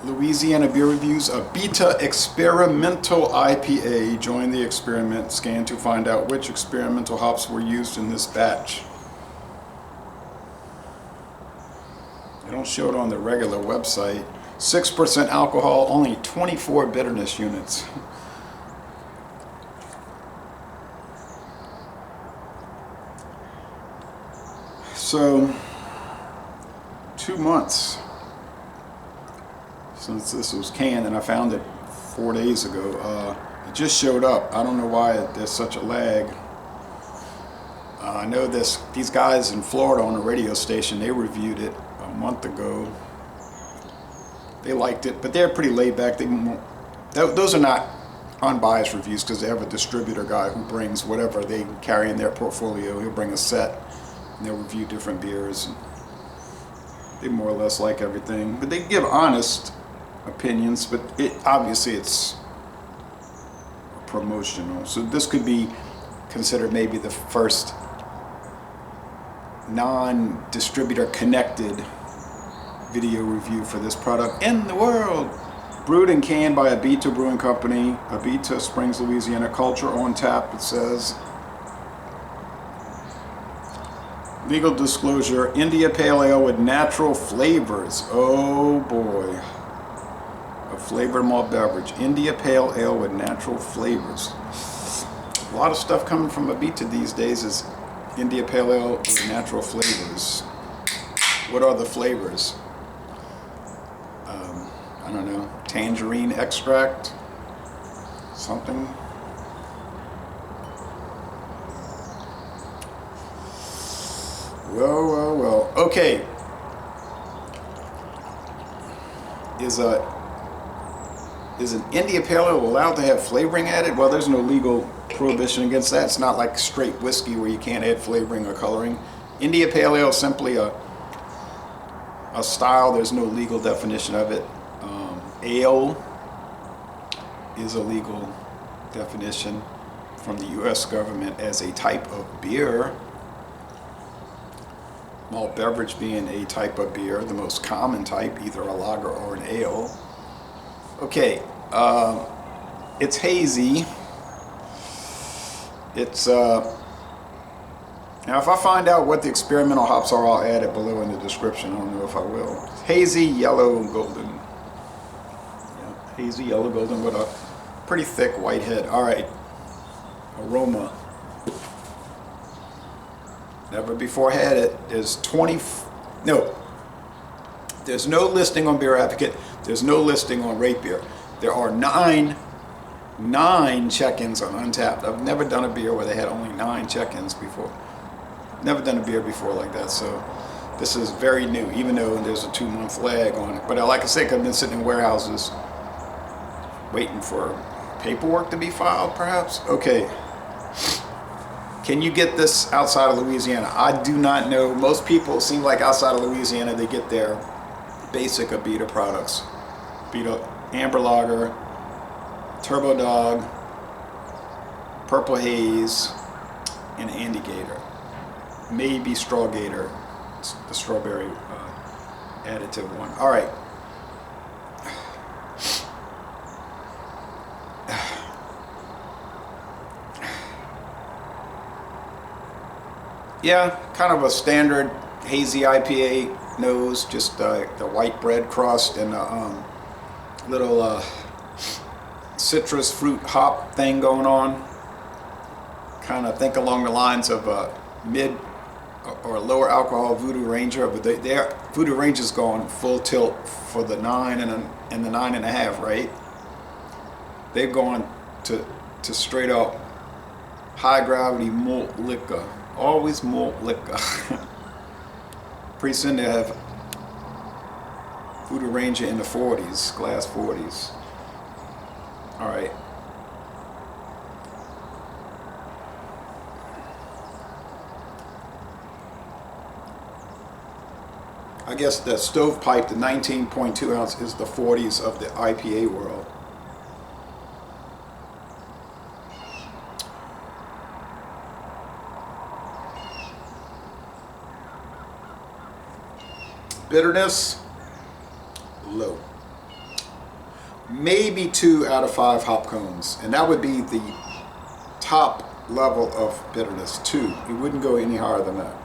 Louisiana Beer Reviews, Abita Experimental IPA. Join the experiment. Scan to find out which experimental hops were used in this batch. They don't show it on the regular website. 6% alcohol, only 24 bitterness units. So, 2 months since this was canned, and I found it 4 days ago. It just showed up. I don't know why there's such a lag. I know these guys in Florida on a radio station, they reviewed it a month ago. They liked it, but they're pretty laid back. Those are not unbiased reviews because they have a distributor guy who brings whatever they carry in their portfolio. He'll bring a set and they'll review different beers. They more or less like everything, but they give honest opinions, but obviously it's promotional. So this could be considered maybe the first non-distributor connected video review for this product in the world. Brewed and canned by Abita Brewing Company, Abita, Springs, Louisiana. Culture on tap, it says. Legal disclosure, India Pale Ale with natural flavors. Oh boy. A flavored malt beverage. India Pale Ale with natural flavors. A lot of stuff coming from Abita these days is India Pale Ale with natural flavors. What are the flavors? I don't know. Tangerine extract? Something? Well. Okay. Is an India Pale Ale allowed to have flavoring added? Well, there's no legal prohibition against that. It's not like straight whiskey where you can't add flavoring or coloring. India Pale Ale is simply a style. There's no legal definition of it. Ale is a legal definition from the U.S. government as a type of beer. Malt beverage being a type of beer, the most common type, either a lager or an ale. Okay, it's hazy. It's now if I find out what the experimental hops are, I'll add it below in the description. I don't know if I will. Hazy, yellow, golden. Yeah, hazy, yellow, golden with a pretty thick white head. All right, aroma. Never before had it. There's no listing on Beer Advocate. There's no listing on Rate Beer. There are nine check-ins on Untapped. I've never done a beer where they had only 9 check-ins before. Never done a beer before like that, so this is very new, even though there's a 2-month lag on it. But like I said, I've been sitting in warehouses waiting for paperwork to be filed, perhaps. Okay. Can you get this outside of Louisiana? I do not know. Most people seem like outside of Louisiana, they get their basic Abita products. Abita Amber Lager, Turbo Dog, Purple Haze, and Andy Gator. Maybe Straw Gator, the strawberry additive one. All right. Yeah, kind of a standard hazy IPA nose, just the white bread crust and a little citrus fruit hop thing going on. Kind of think along the lines of a mid or lower alcohol Voodoo Ranger, but their Voodoo Ranger's going full tilt for the 9 and the 9.5, right? They're going to straight up high gravity malt liquor. Always malt liquor. Pretty soon they have Voodoo Ranger in the 40s, glass 40s. All right. I guess the stovepipe, the 19.2 ounce, is the 40s of the IPA world. Bitterness, low. maybe 2 out of 5 hop cones, and that would be the top level of bitterness. 2. It wouldn't go any higher than that.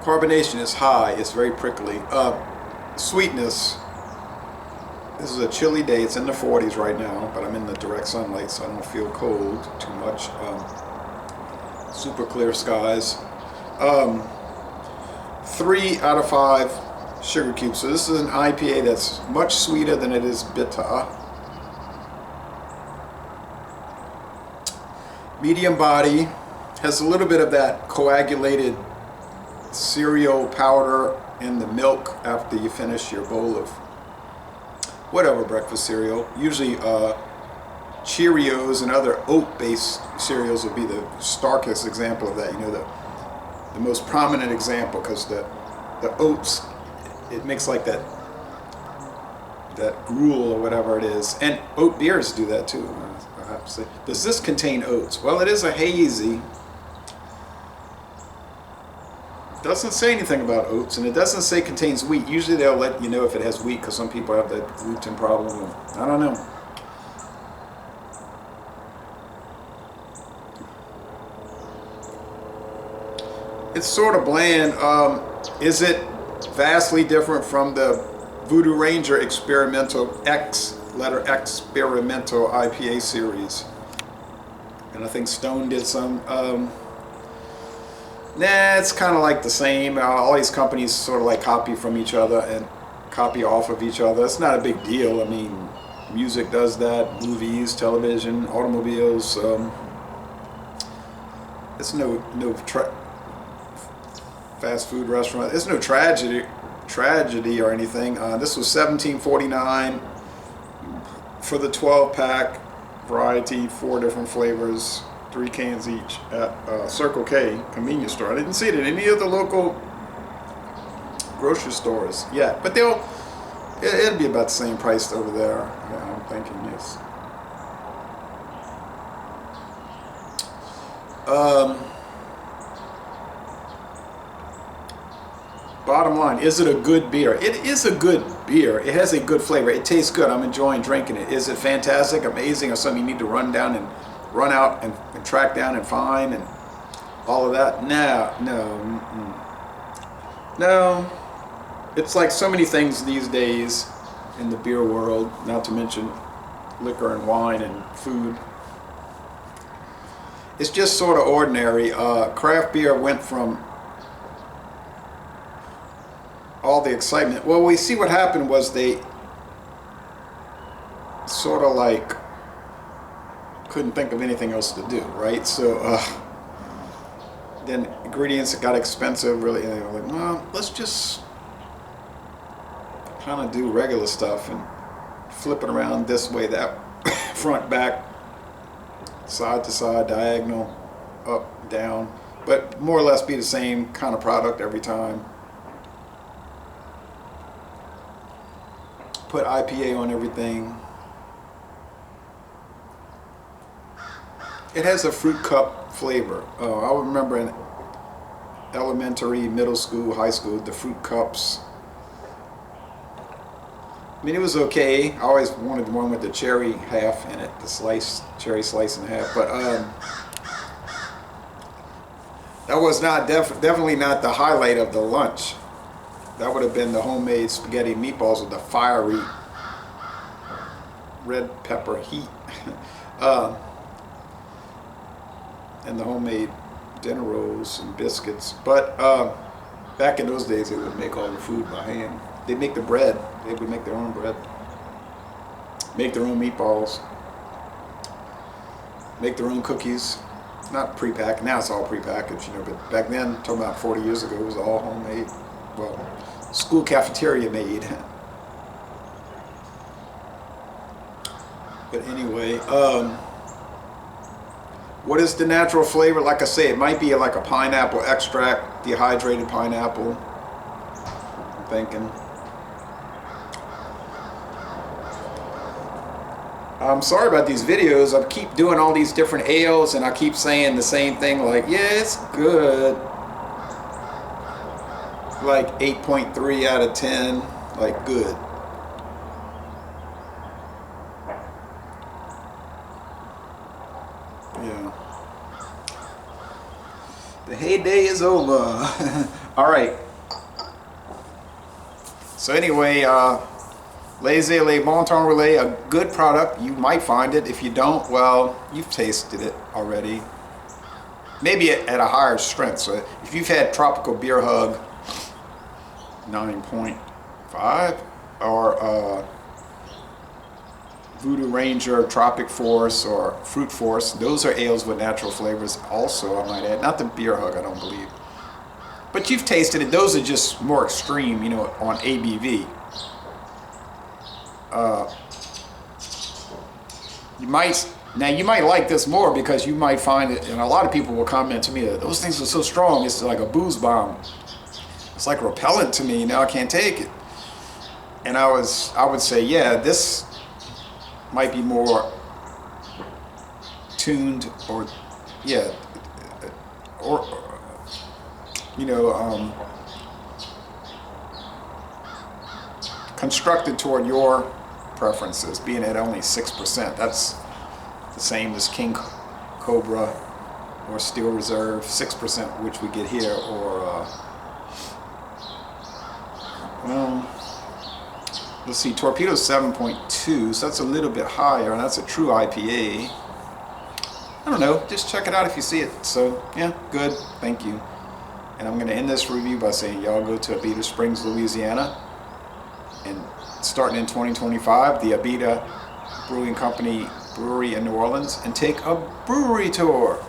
Carbonation is high. It's very prickly. Sweetness. This is a chilly day. It's in the 40s right now, but I'm in the direct sunlight, so I don't feel cold too much. Super clear skies. 3 out of 5 sugar cubes. So this is an IPA that's much sweeter than it is bitter. Medium body. Has a little bit of that coagulated cereal powder in the milk after you finish your bowl of whatever breakfast cereal. Usually Cheerios and other oat-based cereals would be the starkest example of that. You know, the most prominent example, because the oats, it makes like that gruel or whatever it is. And oat beers do that too, I have to say. Does this contain oats? Well, it is a hazy. Doesn't say anything about oats, and it doesn't say contains wheat. Usually they'll let you know if it has wheat, because some people have that gluten problem. I don't know. It's sort of bland. Is it vastly different from the Voodoo Ranger experimental experimental IPA series? And I think Stone did some. Nah, it's kind of like the same. All these companies sort of like copy from each other and copy off of each other. It's not a big deal. I mean, music does that, movies, television, automobiles. It's no fast food restaurant. It's no tragedy or anything. This was $17.49 for the 12-pack variety, 4 different flavors. 3 cans each at Circle K convenience store. I didn't see it in any of the local grocery stores yet, but it'll be about the same price over there. Yeah, I'm thinking, yes. Bottom line, is it a good beer? It is a good beer. It has a good flavor. It tastes good. I'm enjoying drinking it. Is it fantastic, amazing, or something you need to run out and track down and find and all of that? No. It's like so many things these days in the beer world, not to mention liquor and wine and food. It's just sort of ordinary. Craft beer went from all the excitement. Well, we see what happened was they sort of like couldn't think of anything else to do, right? So then ingredients got expensive, really, and they were like, well, let's just kind of do regular stuff and flip it around this way, that, front, back, side to side, diagonal, up, down, but more or less be the same kind of product every time. Put IPA on everything. It has a fruit cup flavor. I remember in elementary, middle school, high school, the fruit cups. I mean, it was okay. I always wanted the one with the cherry half in it, the cherry slice in half. But that was not definitely not the highlight of the lunch. That would have been the homemade spaghetti and meatballs with the fiery red pepper heat. And the homemade dinner rolls and biscuits. But back in those days, they would make all the food by hand. They'd make the bread. They would make their own bread. Make their own meatballs. Make their own cookies. Not pre-packed. Now it's all pre-packaged, you know. But back then, talking about 40 years ago, it was all homemade. Well, school cafeteria made. But anyway, what is the natural flavor? Like I say, it might be like a pineapple extract, dehydrated pineapple, I'm thinking. I'm sorry about these videos. I keep doing all these different ales and I keep saying the same thing, like, yeah, it's good. like 8.3 out of 10, like good. Yeah. The heyday is over. All right. So anyway, Laissez Le Bon Temps Relais, a good product. You might find it. If you don't, well, you've tasted it already. Maybe at a higher strength. So if you've had Tropical Beer Hug 9.5 or Voodoo Ranger, Tropic Force, or Fruit Force, those are ales with natural flavors also, I might add. Not the Beer Hug, I don't believe. But you've tasted it. Those are just more extreme, you know, on ABV. You might like this more because you might find it, and a lot of people will comment to me that those things are so strong, it's like a booze bomb. It's like repellent to me, now I can't take it. And I would say, yeah, this might be more tuned, or yeah, or you know, constructed toward your preferences, being at only 6%. That's the same as King Cobra or Steel Reserve, 6%, which we get here, or let's see, Torpedo's 7.2, so that's a little bit higher, and that's a true IPA. I don't know, just check it out if you see it. So yeah, good, thank you. And I'm going to end this review by saying y'all go to Abita Springs, Louisiana, and starting in 2025, the Abita Brewing Company brewery in New Orleans, and take a brewery tour.